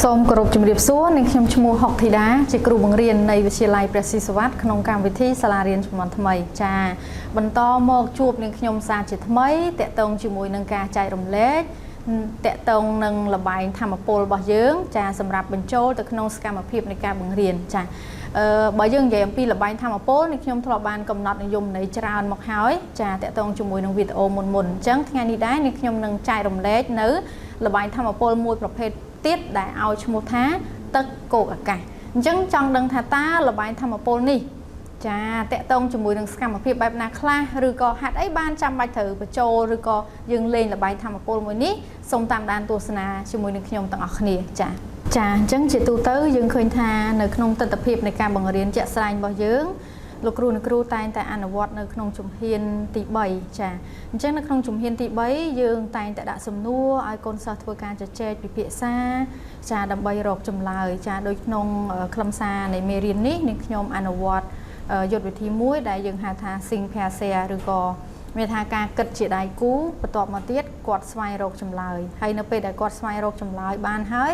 សូមគោរពជំរាបសួរនឹងខ្ញុំឈ្មោះហុកធីតាជាគ្រូបង្រៀននៃវិទ្យាល័យព្រះស៊ីសវត្តក្នុងកម្មវិធីសាលារៀនជំនាន់ថ្មីចាបន្តមកជួបនឹងខ្ញុំសាជាថ្មីតកតងជាមួយនឹងការចែករំលែកតកតងនឹងលបែងធម្មពលរបស់យើងចាសម្រាប់បញ្ចូលទៅក្នុងសកម្មភាពនៃការបង្រៀនចាបើយើងនិយាយអំពីលបែងធម្មពលនេះខ្ញុំធ្លាប់បានកំណត់និយមន័យច្រើនមកហើយចាតកតងជាមួយនឹងវីដេអូមុនអញ្ចឹងថ្ងៃនេះដែរនេះខ្ញុំនឹងចែករំលែកនៅលបែងធម្មពលមួយប្រភេទទៀតដែលឲ្យឈ្មោះថាទឹកគោកអាកាសអញ្ចឹងចង់ដឹងថាតើលបែងធម្មពលនេះចាតកតងជាមួយនឹងសកម្មភាពបែបណាខ្លះឬក៏ហេតុអីបានចាំបាច់ត្រូវបញ្ចូលឬក៏យើងលេងលបែងធម្មពលមួយនេះសូមតាមដានទស្សនាជាមួយនឹងខ្ញុំទាំងអស់គ្នាចាអញ្ចឹងជាទូទៅយើងឃើញថានៅក្នុងទស្សនវិជ្ជានៃការបង្រៀនជាក់ស្ដែងរបស់យើងលោកគ្រូអ្នកគ្រូតែងតែអនុវត្តនៅក្នុងជំហានទី3ចាអញ្ចឹងនៅក្នុងជំហានទី3យើងតែងតែដាក់សំណួរឲ្យកូនសិស្សធ្វើការជជែកពិភាក្សាចាដើម្បីរកចម្លើយចាដោយក្នុងខ្លឹមសារនៃមេរៀននេះនឹងខ្ញុំអនុវត្តយុទ្ធវិធីមួយដែលយើងហៅថា Think Pair Share ឬក៏មានថាការគិតជាដៃគូបន្ទាប់មកទៀតគាត់ស្វែងរកចម្លើយហើយនៅពេលដែលគាត់ស្វែងរកចម្លើយបានហើយ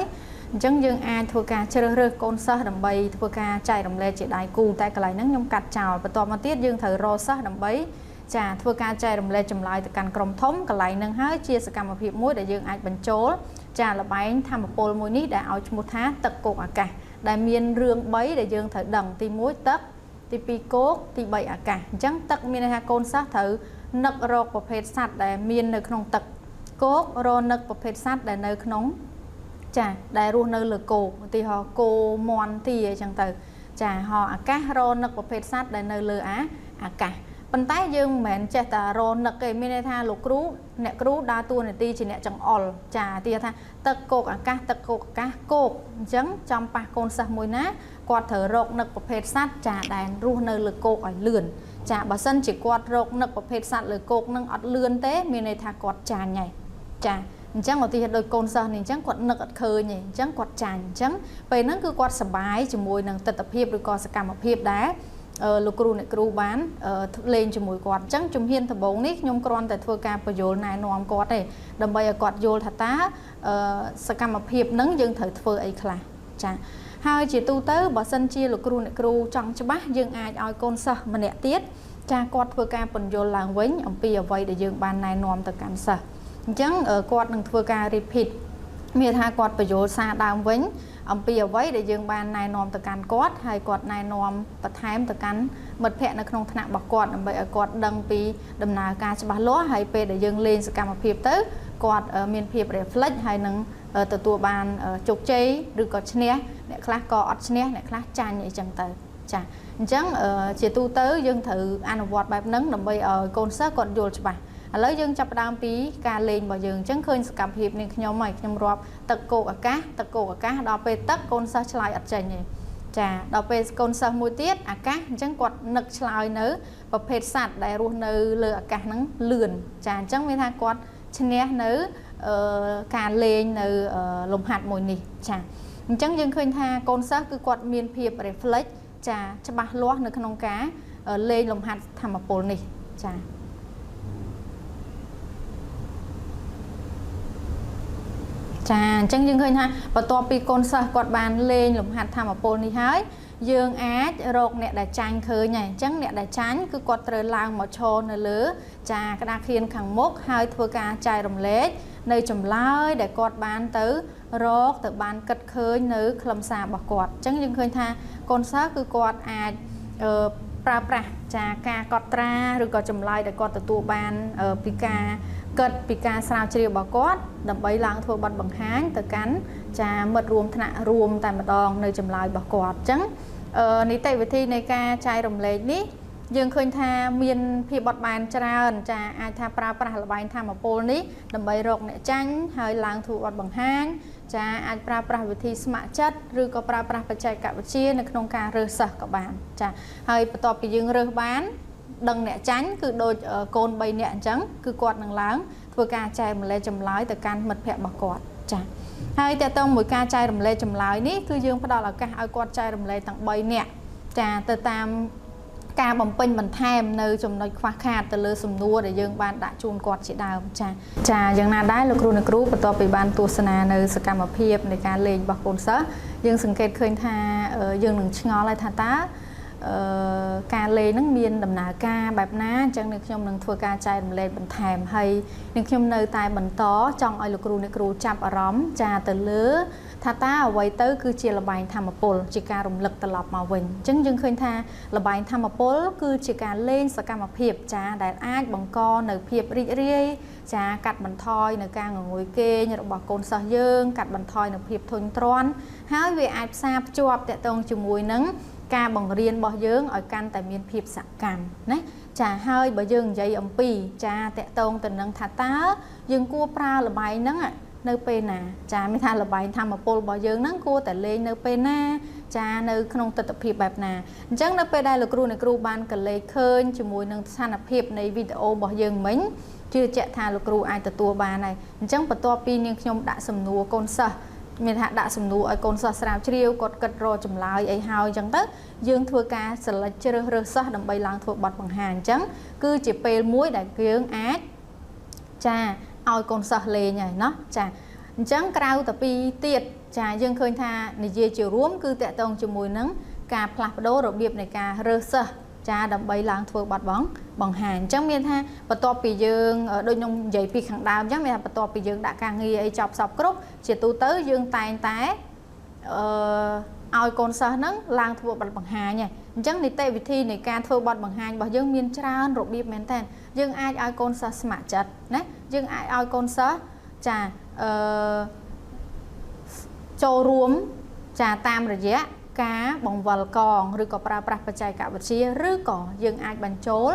អញ្ចឹងយើងអាចធ្វើការជ្រើសរើសកូនសិស្សដើម្បីធ្វើការចែករំលែកជាដៃគូតែកន្លែងហ្នឹងខ្ញុំកាត់ចោលបន្ទាប់មកទៀតយើងត្រូវរកសិស្សដើម្បីចាធ្វើការចែករំលែកចម្លើយទៅកាន់ក្រុមធំកន្លែងហ្នឹងហើយជាសកម្មភាពមួយដែលយើងអាចបញ្ចូលចាលបែងធម្មពលមួយនេះដែលឲ្យឈ្មោះថាទឹកគោកអាកាសដែលមានរឿង3ដែលយើងត្រូវដឹងទី1ទឹកទី2គោកទី3អាកាសអញ្ចឹងទឹកមានន័យថាកូនសិស្សត្រូវនឹករកប្រភេទសត្វដែលមាននៅក្នុងទឹកគោករកនឹកប្រភេទសត្វដែលនៅក្នុងចាដែលរស់នៅលើគោកឧទាហរណ៍គោមាន់ទាអញ្ចឹងទៅចាហោអាកាសរនឹកប្រភេទសត្វដែលនៅលើអាកាសប៉ុន្តែយើងមិនមែនចេះតែរនឹកទេមានន័យថាលោកគ្រូអ្នកគ្រូដើរតួនាទីជាអ្នកចង្អុលចាទីថាទឹកគោកអាកាសទឹកគោកអាកាសគោកអញ្ចឹងចំប៉ះកូនសិស្សមួយណាគាត់ត្រូវរកនឹកប្រភេទសត្វចាដែលរស់នៅលើគោកឲ្យលឿនចាបើសិនជាគាត់រកនឹកប្រភេទសត្វលើគោកនឹងអត់លឿនទេមានន័យថាគាត់ចាញ់ហើយចាអញ្ចឹងឧទាហរណ៍ដោយកូនសិស្សនេះអញ្ចឹងគាត់នឹកអត់ឃើញទេអញ្ចឹងគាត់ចាញ់អញ្ចឹងពេលហ្នឹងគឺគាត់សប្បាយជាមួយនឹងទស្សនវិជ្ជាឬក៏សកម្មភាពដែលលោកគ្រូអ្នកគ្រូបានលេងជាមួយគាត់អញ្ចឹងជំហានដំបូងនេះខ្ញុំគ្រាន់តែធ្វើការបញ្យល់ណែនាំគាត់ទេដើម្បីឲ្យគាត់យល់ថាតើសកម្មភាពហ្នឹងយើងត្រូវធ្វើអីខ្លះចាហើយជាទូទៅបើសិនជាលោកគ្រូអ្នកគ្រូចង់ច្បាស់យើងអាចឲ្យកូនសិស្សម្នាក់ទៀតចាគាត់ធ្វើការបញ្យល់ឡើងវិញអំពីអ្វីដែលយើងបានណែនាំទៅកាន់សិស្សអញ្ចឹងគាត់នឹងធ្វើការ repeat មានថាគាត់បញ្យល់សារដើមវិញអំពីអ្វីដែលយើងបានណែនាំទៅកាន់គាត់ហើយគាត់ណែនាំបន្ថែមទៅកាន់មិត្តភ័ក្តិនៅក្នុងថ្នាក់របស់គាត់ដើម្បីឲ្យគាត់ដឹងពីដំណើរការច្បាស់លាស់ហើយពេលដែលយើងលេងសកម្មភាពទៅគាត់មានភាព reflect ហើយនឹងទទួលបានជោគជ័យឬក៏ឈ្នះអ្នកខ្លះក៏អត់ឈ្នះអ្នកខ្លះចាញ់អីចឹងទៅចាអញ្ចឹងជាទូទៅយើងត្រូវអនុវត្តបែបហ្នឹងដើម្បីឲ្យកូនសិស្សគាត់យល់ច្បាស់ឥឡូវយើងចាប់ផ្ដើមពីការលេងរបស់យើងអញ្ចឹងឃើញសកម្មភាពនេះខ្ញុំរាប់ទឹកគោកអាកាសដល់ពេលទឹកកូនសិស្សឆ្លើយអត់ចេញទេចាដល់ពេលកូនសិស្សមួយទៀតអាកាសអញ្ចឹងគាត់នឹកឆ្លើយនៅប្រភេទសត្វដែលរស់នៅលើអាកាសហ្នឹងលឿនចាអញ្ចឹងមានថាគាត់ឈ្នះនៅការលេងនៅលំហាត់មួយនេះចាអញ្ចឹងយើងឃើញថាកូនសិស្សគឺគាត់មានភាព reflect ចាច្បាស់លាស់នៅក្នុងការលេងលំហាត់ធម្មពលនេះចាអញ្ចឹងយើងឃើញថាបន្ទាប់ពីកូនសិស្សគាត់បានលេងលំហាត់ធម្មពលនេះហើយយើងអាចរកអ្នកដែលចាញ់ឃើញហើយអញ្ចឹងអ្នកដែលចាញ់គឺគាត់ត្រូវឡើងមកឈរនៅលើចាក្តារខៀនខាងមុខហើយធ្វើការចែករំលែកនៅចម្លើយដែលគាត់បានទៅរកទៅបានគិតឃើញនៅខ្លឹមសាររបស់គាត់អញ្ចឹងយើងឃើញថាកូនសិស្សគឺគាត់អាចប្រើប្រាស់ចាការកត់ត្រាឬក៏ចម្លើយដែលគាត់ទទួលបានពីការគិតពីការស្រាវជ្រាវរបស់គាត់ដើម្បីឡើងធ្វើបទបង្ហាញទៅកាន់ចាមិត្តរួមថ្នាក់រួមតែម្ដងនៅចម្លើយរបស់គាត់អញ្ចឹងនីតិវិធីនៃការចែករំលែកនេះយើងឃើញថាមានភាពបត់បែនច្រើនចាអាចថាប្រើប្រាស់ល្បែងធម្មពលនេះដើម្បីរកអ្នកចាញ់ហើយឡើងធ្វើបទបង្ហាញចាអាចប្រើប្រាស់វិធីស្ម័គ្រចិត្តឬក៏ប្រើប្រាស់បច្ចេកវិទ្យានៅក្នុងការរើសសិស្សក៏បានចាហើយបន្ទាប់ពីយើងរើសបានដឹងអ្នកចាញ់គឺដូចកូន3នាក់អញ្ចឹងគឺគាត់នឹងឡើងធ្វើការចែករំលែកចម្លើយទៅកាន់មិត្តភ័ក្តិរបស់គាត់ចាហើយតើតើមួយការចែករំលែកចម្លើយនេះគឺយើងផ្ដល់ឱកាសឲ្យគាត់ចែករំលែកទាំង3នាក់ចាទៅតាម ការបំពេញបន្ថែមនៅចំណុចខ្វះខាតទៅលើសំណួរដែលយើងបានដាក់ជូនគាត់ជាដើមចាយ៉ាងណាដែរលោកគ្រូអ្នកគ្រូបន្ទាប់ពីបានទស្សនានៅសកម្មភាពនៃការលេងរបស់កូនសិស្សយើងសង្កេតឃើញថាយើងនឹងឆ្ងល់ហើយថាតើការលេងហ្នឹងមានដំណើរការបែបណាអញ្ចឹងនាងខ្ញុំនឹងធ្វើការចែករំលែកបន្ថែមហើយនាងខ្ញុំនៅតែបន្តចង់ឲ្យលោកគ្រូអ្នកគ្រូចាប់អារម្មណ៍ចាទៅលើថាតើអ្វីទៅគឺជាល្បែងធម្មពលជាការរំលឹកត្រឡប់មកវិញអញ្ចឹងយើងឃើញថាល្បែងធម្មពលគឺជាការលេងសកម្មភាពចាដែលអាចបង្កនៅភាពរីករាយចាកាត់បន្ថយនៅការងងុយគេងរបស់កូនសិស្សយើងកាត់បន្ថយនៅភាពធុញទ្រាន់ហើយវាអាចផ្សារភ្ជាប់តាក់ទងជាមួយនឹងការបង្រៀនរបស់យើងឲ្យកាន់តែមានភាពសកម្មណាចាហើយបើយើងនិយាយអំពីចាតាក់ទងទៅនឹងថាតើយើងគួរប្រើល្បែងហ្នឹងនៅពេលណាចាមានថាល្បែងធម្មពលរបស់យើងហ្នឹងគួរតែលេងនៅពេលណាចានៅក្នុងទស្សនវិជ្ជាបែបណាអញ្ចឹងនៅពេលដែលលោកគ្រូអ្នកគ្រូបានកលេចឃើញជាមួយនឹងស្ថានភាពនៃវីដេអូរបស់យើងមិញជឿជាក់ថាលោកគ្រូអាចទទួលបានហើយអញ្ចឹងបន្ទាប់ពីនាងខ្ញុំដាក់សំណួរកូនសិស្សមានថាដាក់សំណួរឲ្យកូនសិស្សស្រាវជ្រាវគាត់គិតរកចម្លើយអីហើយអញ្ចឹងទៅយើងធ្វើការ select ជ្រើសរើសសិស្សដើម្បីឡើងធ្វើបទបង្ហាញអញ្ចឹងគឺជាពេលមួយដែលយើងអាចចាឲ្យកូនសិស្សលេងហើយเนาะចាអញ្ចឹងក្រៅតែពីទៀតចាយើងឃើញថានិយាយជារួមគឺតកតងជាមួយនឹងការផ្លាស់ប្ដូររបៀបនៃការរើសសិស្សចាដើម្បីឡើងធ្វើបទបង្ហាញអញ្ចឹងមានថាបន្ទាប់ពីយើងដូចខ្ញុំនិយាយពីខាងដើមអញ្ចឹងមានថាបន្ទាប់ពីយើងដាក់ការងារអីចប់សពគ្រប់ជាទូទៅយើងតែងតែឲ្យកូនសិស្សហ្នឹងឡើងធ្វើបទបង្ហាញហ្នឹងអញ្ចឹងនីតិវិធីនៃការធ្វើបទបង្ហាញរបស់យើងមានច្រើនរបៀបមែនតើយើងអាចឲ្យកូនសិស្សស្ម័គ្រចិត្តណាយើងអាចឲ្យកូនសិស្សចាចូលរួមចាតាមរយៈការបង្វិលកងឬក៏ប្រើប្រាស់បច្ចេកវិទ្យាឬក៏យើងអាចបញ្ចូល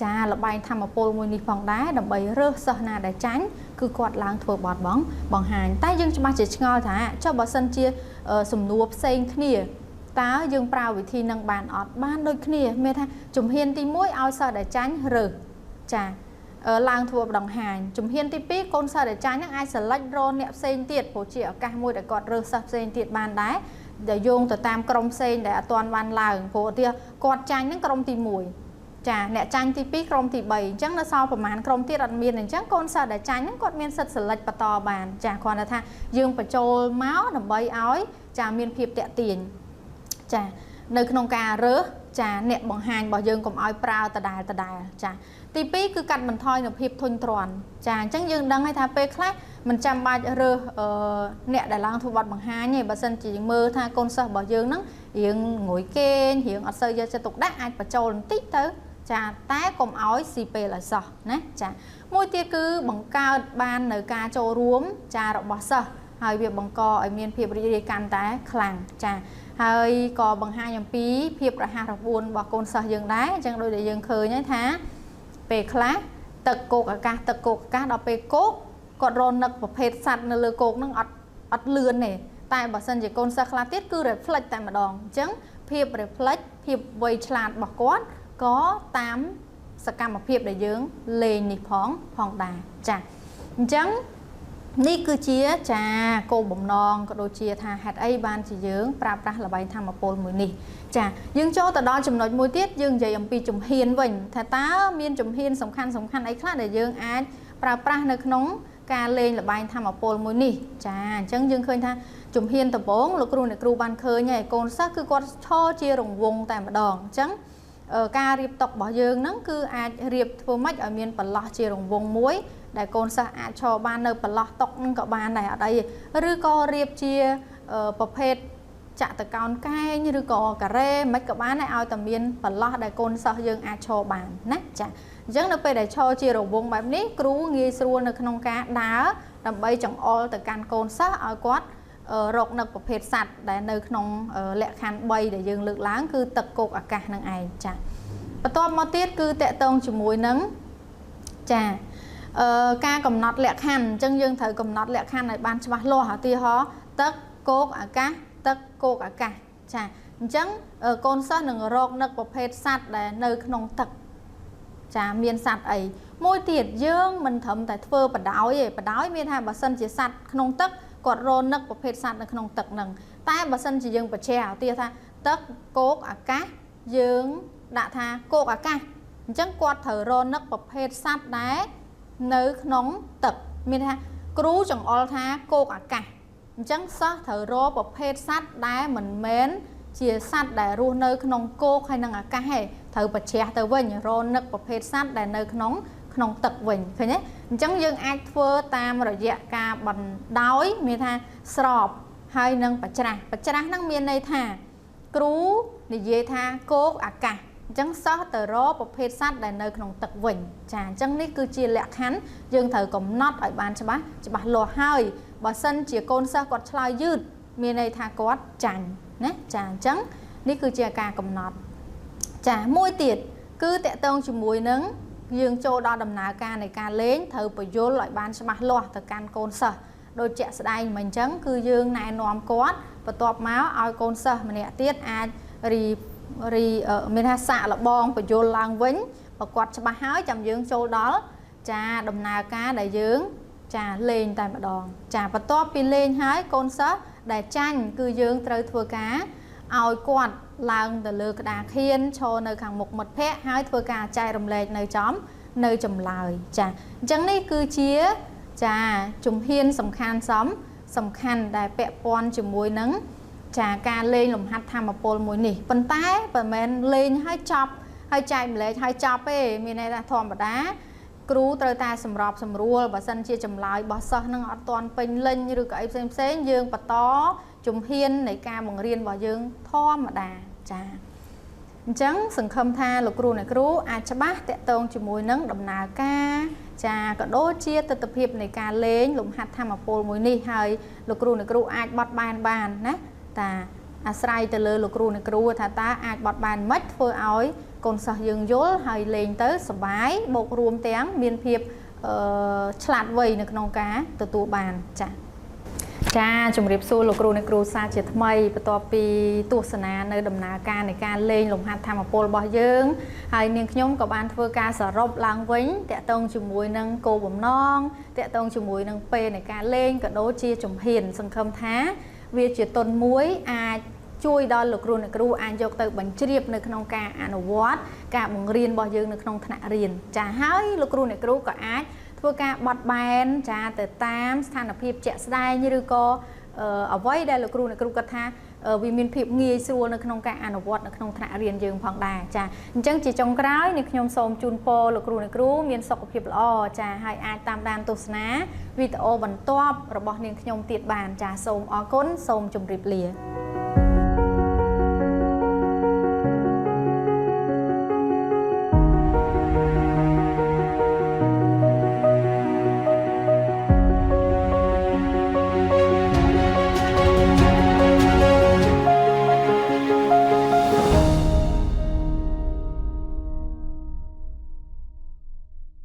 ចាល្បែងធម្មពលមួយនេះផងដែរដើម្បីរើសសិស្សណាដែលចាញ់គឺគាត់ឡើងធ្វើបទបង្ហាញតែយើងច្បាស់ជាឆ្ងល់ថាចុះបើសិនជាសំណួរផ្សេងគ្នាតើយើងប្រើវិធីនឹងបានអត់បានដូចគ្នាមានថាជំហានទី1ឲ្យសិស្សដែលចាញ់រើសចាឡើងធ្វើបង្ហាញជំហានទី2កូនសិស្សដែលចាញ់ហ្នឹងអាច select រកអ្នកផ្សេងទៀតព្រោះជាឱកាសមួយដែលគាត់រើសសិស្សផ្សេងទៀតបានដែរដែលយោងទៅតាមក្រុមផ្សេងដែលអត់ទាន់បានឡើងព្រោះឧទាហរណ៍គាត់ចាញ់ហ្នឹងក្រុមទី1ចាអ្នកចាញ់ទី2ក្រុមទី3អញ្ចឹងនៅសល់ប្រហែលក្រុមទៀតអត់មានអញ្ចឹងកូនសិស្សដែលចាញ់ហ្នឹងគាត់មានសិទ្ធិ select បន្តបានចាគ្រាន់តែថាយើងបញ្ចូលមកដើម្បីឲ្យចាមានភាពតាក់ទាញចានៅក្នុងការរើសចាអ្នកបង្ហាញរបស់យើងកុំឲ្យប្រើដដែលចាទី2គឺកាត់បន្ថយនូវភាពធុញទ្រាន់ចាអញ្ចឹងយើងដឹងហើយថាពេលខ្លះមិនចាំបាច់រើសអ្នកដែលឡើងធ្វើបទបង្ហាញទេបើសិនជាយើងមើលថាកូនសិស្សរបស់យើងហ្នឹងរៀងងុយគេងរៀងអត់សូវយកចិត្តទុកដាក់អាចបញ្ចូលបន្តិចទៅចាតែកុំឲ្យស៊ីពេលឲ្យសោះណាចាមួយទៀតគឺបង្កើតបាននៅការចូលរួមចារបស់សិស្សហើយវាបង្កឲ្យមានភាពរីករាយកាន់តែខ្លាំងចាហើយក៏បង្ហាញអំពីភាពរហ័សរហួនរបស់កូនសិស្សយើងដែរអញ្ចឹងដូចដែលយើងឃើញហើយថាពេលខ្លះទឹកគោកអាកាសដល់ពេលគោកគាត់រនឹកប្រភេទសត្វនៅលើគោកហ្នឹងអត់លឿនទេតែបើសិនជាកូនសិស្សខ្លះទៀតគឺ reflect តែម្ដងអញ្ចឹងភាព reflect ភាពវៃឆ្លាតរបស់គាត់ក៏តាមសកម្មភាពដែលយើងលេងនេះផងដែរចាអញ្ចឹងនេះគឺជាចាគោលបំណងក៏ដូចជាថាហេតុអីបានជាយើងប្រើប្រាស់ល្បែងធម្មពលមួយនេះចាយើងចូលទៅដល់ចំណុចមួយទៀតយើងនិយាយអំពីជំហានវិញថាតើមានជំហានសំខាន់អីខ្លះដែលយើងអាចប្រើប្រាស់នៅក្នុងការលេងល្បែងធម្មពលមួយនេះចាអញ្ចឹងយើងឃើញថាជំហានដំបូងលោកគ្រូអ្នកគ្រូបានឃើញហើយកូនសិស្សគឺគាត់ឈរជារង្វង់តែម្ដងអញ្ចឹងការរៀបតុរបស់យើងហ្នឹងគឺអាចរៀបធ្វើម៉េចឲ្យមានបន្លោះជារង្វង់មួយដែលកូនសិស្សអាចឈរបាននៅបន្លោះតុហ្នឹងក៏បានដែរអត់អីឬក៏រៀបជាប្រភេទចតុកោណកែងឬក៏ការ៉េមិនក៏បានដែរឲ្យតែមានបន្លោះដែលកូនសិស្សយើងអាចឈរបានណាចាអញ្ចឹងនៅពេលដែលឈរជារង្វង់បែបនេះគ្រូងាយស្រួលនៅក្នុងការដើរដើម្បីចង្អុលទៅកាន់កូនសិស្សឲ្យគាត់រកនឹកប្រភេទសត្វដែលនៅក្នុងលក្ខខណ្ឌ3ដែលយើងលើកឡើងគឺទឹកគោកអាកាសនឹងឯងចាបន្ទាប់មកទៀតគឺតកតងជាមួយនឹងចាការកំណត់លក្ខខណ្ឌអញ្ចឹងយើងត្រូវកំណត់លក្ខខណ្ឌឲ្យបានច្បាស់លាស់ឧទាហរណ៍ទឹកគោកអាកាសទឹកគោកអាកាសចាអញ្ចឹងកូនសិស្សនឹងរកនឹកប្រភេទសត្វដែលនៅក្នុងទឹកចាមានសត្វអីមួយទៀតយើងមិនត្រឹមតែធ្វើបដោយទេបដោយមានថាបើសិនជាសត្វក្នុងទឹកគាត់រនឹកប្រភេទសត្វនៅក្នុងទឹកហ្នឹងតែបើសិនជាយើងបញ្ជាក់ឧទាហរណ៍ថាទឹកគោកអាកាសយើង ដាក់ថាគោកអាកាសអញ្ចឹងគាត់ត្រូវរនឹកប្រភេទសត្វដែរនៅក្នុងទឹកមានថាគ្រូចង្អុលថាគោកអាកាសអញ្ចឹងសិស្សត្រូវរកប្រភេទសត្វដែលមិនមែនជាសត្វដែលរស់នៅក្នុងគោកហើយនឹងអាកាសទេត្រូវបច្ចេះទៅវិញរនឹកប្រភេទសត្វដែលនៅក្នុងទឹកវិញឃើញទេអញ្ចឹងយើងអាចធ្វើតាមរយៈការបណ្ដោយមានថាស្របហើយនឹងបច្ច្រាស់ហ្នឹងមានន័យថាគ្រូនិយាយថាគោកអាកាសអញ្ចឹងសិស្សទៅរកប្រភេទសត្វដែលនៅក្នុងទឹកវិញចាអញ្ចឹងនេះគឺជាលក្ខខណ្ឌយើងត្រូវកំណត់ឲ្យបានច្បាស់លាស់ហើយបើសិនជាកូនសិស្សគាត់ឆ្លើយយឺតមានន័យថាគាត់ចាញ់ណាចាអញ្ចឹងនេះគឺជាការកំណត់ចាមួយទៀតគឺតកតងជាមួយនឹងយើងចូលដល់ដំណើរការនៃការលេងត្រូវបញ្យល់ឲ្យបានច្បាស់លាស់ទៅកាន់កូនសិស្សដូចជាក់ស្ដែងមិនអញ្ចឹងគឺយើងណែនាំគាត់បន្ទាប់មកឲ្យកូនសិស្សម្នាក់ទៀតអាចមានថាសាកល្បងបញ្យល់ឡើងវិញបើគាត់ច្បាស់ហើយចាំយើងចូលដល់ចាដំណើរការដែលយើងចាលេងតែម្ដងចាបន្ទាប់ពីលេងហើយកូនសិស្សដែលចាញ់គឺយើងត្រូវធ្វើការឲ្យគាត់ឡើងទៅលើក្តារខៀនឈរនៅខាងមុខមិត្តភ័ក្តិហើយធ្វើការចែករំលែកនៅចម្លើយចាអញ្ចឹងនេះគឺជាចាជំហានសំខាន់ដែលពាក់ព័ន្ធជាមួយនឹងចាការលេងលំហាត់ធម្មពលមួយនេះប៉ុន្តែមិនមែនលេងហើយចប់ហើយចែកម្លែកហើយចប់ទេមានន័យថាធម្មតាគ្រូត្រូវតែសម្របសម្រួលបើសិនជាចម្លើយរបស់សិស្សនឹងអត់ទាន់ពេញលេញឬក៏អីផ្សេងយើងបន្តជំហាននៃការបង្រៀនរបស់យើងធម្មតាចាអញ្ចឹងសង្ឃឹមថាលោកគ្រូអ្នកគ្រូអាចច្បាស់តាក់ទងជាមួយនឹងដំណើរការចាក៏ដូចជាទស្សនវិជ្ជានៃការលេងលំហាត់ធម្មពលមួយនេះហើយលោកគ្រូអ្នកគ្រូអាចបត់បែនបានណាតាអាស្រ័យទៅលើលោកគ្រូអ្នកគ្រូថាតើអាចបត់បែនមិនធ្វើឲ្យកូនសិស្សយើងយល់ហើយលេងទៅសប្បាយបូករួមទាំងមានភាពឆ្លាតវៃនៅក្នុងការទទួលបានចាជំរាបសួរលោកគ្រូអ្នកគ្រូសាជាថ្មីបន្ទាប់ពីទស្សនានៅដំណើរការនៃការលេងលំហាត់ធម្មពលរបស់យើងហើយនាងខ្ញុំក៏បានធ្វើការសរុបឡើងវិញតាក់ទងជាមួយនឹងគោលបំណងតាក់ទងជាមួយនឹងពេលនៃការលេងក៏ដូចជាជំហានសង្ឃឹមថាវាជាទុនមួយអាចជួយដល់លោកគ្រូអ្នកគ្រូអាចយកទៅបញ្ជ្រាបនៅក្នុងការអនុវត្តការបង្រៀនរបស់យើងនៅក្នុងថ្នាក់រៀនចាហើយលោកគ្រូអ្នកគ្រូក៏អាចធ្វើការបត់បែនចាទៅតាមស្ថានភាពជាក់ស្ដែងឬក៏អ្វីដែលលោកគ្រូអ្នកគ្រូគាត់ថាវាមានភាពងាយស្រួលនៅក្នុងការអនុវត្តនៅក្នុងថ្នាក់រៀនយើងផងដែរចាអញ្ចឹងជាចុងក្រោយនេះខ្ញុំសូមជូនពរលោកគ្រូអ្នកគ្រូមានសុខភាពល្អចាហើយអាចតាមដានទស្សនាវីដេអូបន្ទាប់របស់នាងខ្ញុំទៀតបានចាសូមអរគុណសូមជម្រាបលា